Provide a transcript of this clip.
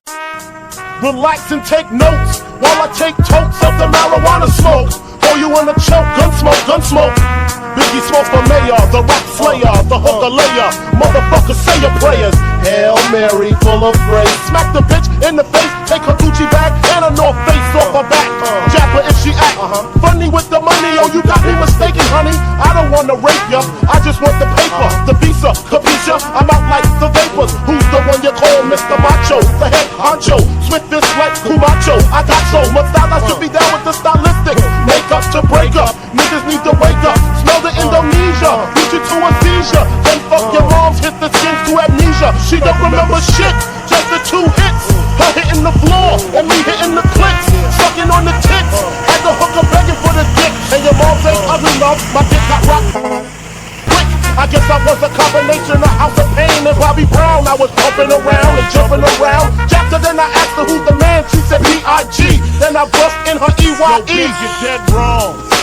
Relax and take notes while I take totes of the marijuana smoke. Throw you in a choke, gun smoke. Biggie smokes for mayor, the rap slayer, the hooker layer. Motherfucker, say your prayers. Hail Mary, full of grace. Smack the bitch in the face, take her Gucci bag and a North Face off her back. Jack her if she act funny with the money. Oh, you got me mistaken, honey. I don't wanna rape ya, I just want the paper, the visa, capisha. I'm out like the vapors. Who's the one you call Mr. Macho? The head honcho, swift this like Cumacho. I got so much style, I should be down with the stylistic. Makeup to break up, niggas need to wake up. Smell the Indonesia, beat you to a seizure. Then fuck your moms, hit the skins to amnesia. She don't remember shit, just the 2 hits. Her hitting the floor, and me hitting the clicks. Sucking on the tits, had the hooker begging for the dick. And your moms ain't ugly enough, my dick got rocked quick. I guess I was a combination of House of Pain and Bobby Brown. I was bumping around and jumping around. After then I asked her who's the man, she said B.I.G. Then I bust in her E.Y.E. Yo, bitch, you're dead wrong.